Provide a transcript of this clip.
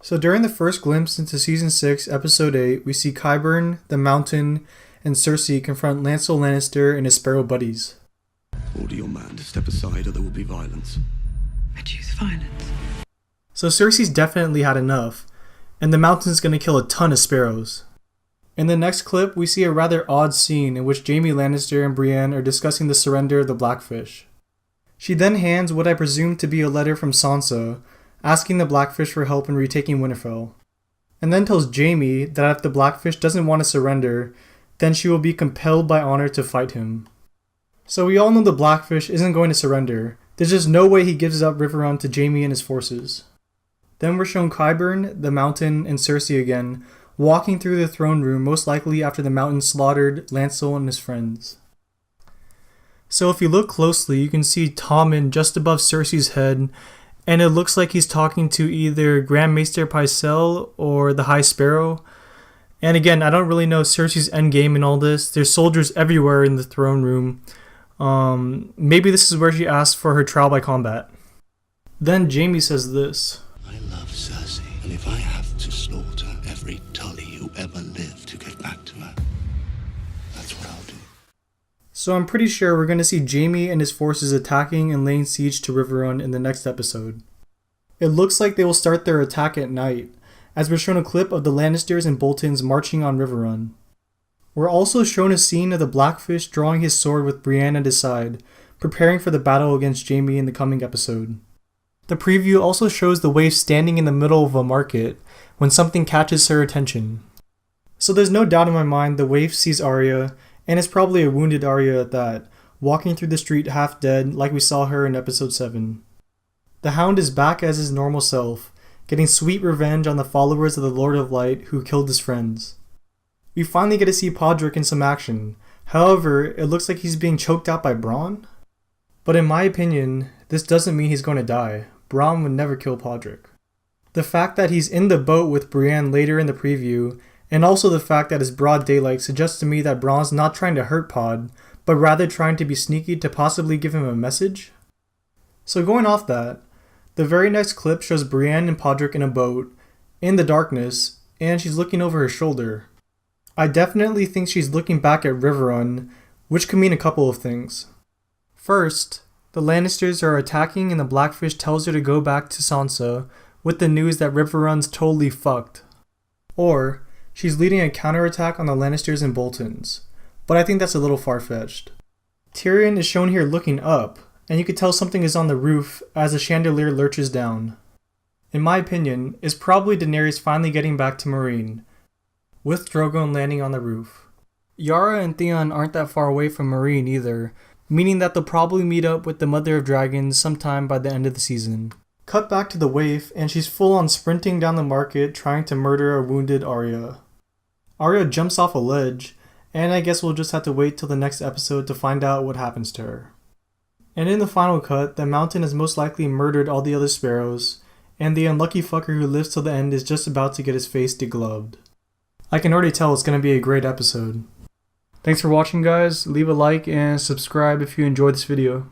So during the first glimpse into Season 6, Episode 8, we see Qyburn, the Mountain, and Cersei confront Lancel Lannister and his Sparrow buddies. Order your man to step aside or there will be violence. I choose violence. So Cersei's definitely had enough, and the Mountain's gonna kill a ton of sparrows. In the next clip, we see a rather odd scene in which Jaime Lannister and Brienne are discussing the surrender of the Blackfish. She then hands what I presume to be a letter from Sansa, asking the Blackfish for help in retaking Winterfell, and then tells Jaime that if the Blackfish doesn't want to surrender, then she will be compelled by honor to fight him. So we all know the Blackfish isn't going to surrender. There's just no way he gives up Riverrun to Jaime and his forces. Then we're shown Qyburn, the Mountain, and Cersei again, walking through the throne room, most likely after the Mountain slaughtered Lancel and his friends. So if you look closely, you can see Tommen just above Cersei's head, and it looks like he's talking to either Grand Maester Pycelle or the High Sparrow. And again, I don't really know Cersei's endgame in all this. There's soldiers everywhere in the throne room. Maybe this is where she asks for her trial by combat. Then Jaime says this. I love Cersei, and if I have to slaughter every Tully who ever lived to get back to her, that's what I'll do. So I'm pretty sure we're going to see Jaime and his forces attacking and laying siege to Riverrun in the next episode. It looks like they will start their attack at night, as we're shown a clip of the Lannisters and Boltons marching on Riverrun. We're also shown a scene of the Blackfish drawing his sword with Brienne at his side, preparing for the battle against Jaime in the coming episode. The preview also shows the waif standing in the middle of a market when something catches her attention. So there's no doubt in my mind the waif sees Arya, and it's probably a wounded Arya at that, walking through the street half dead like we saw her in episode 7. The Hound is back as his normal self, getting sweet revenge on the followers of the Lord of Light who killed his friends. We finally get to see Podrick in some action. However, it looks like he's being choked out by Bronn. But in my opinion, this doesn't mean he's going to die. Bronn would never kill Podrick. The fact that he's in the boat with Brienne later in the preview, and also the fact that it's broad daylight suggests to me that Bronn's not trying to hurt Pod, but rather trying to be sneaky to possibly give him a message. So going off that, the very next clip shows Brienne and Podrick in a boat, in the darkness, and she's looking over her shoulder. I definitely think she's looking back at Riverrun, which could mean a couple of things. First, the Lannisters are attacking and the Blackfish tells her to go back to Sansa with the news that Riverrun's totally fucked. Or, she's leading a counterattack on the Lannisters and Boltons, but I think that's a little far-fetched. Tyrion is shown here looking up, and you could tell something is on the roof as the chandelier lurches down. In my opinion, it's probably Daenerys finally getting back to Meereen, with Drogon landing on the roof. Yara and Theon aren't that far away from Meereen either, meaning that they'll probably meet up with the Mother of Dragons sometime by the end of the season. Cut back to the waif, and she's full on sprinting down the market trying to murder a wounded Arya. Arya jumps off a ledge, and I guess we'll just have to wait till the next episode to find out what happens to her. And in the final cut, the Mountain has most likely murdered all the other sparrows, and the unlucky fucker who lives till the end is just about to get his face degloved. I can already tell it's going to be a great episode. Thanks for watching, guys. Leave a like and subscribe if you enjoyed this video.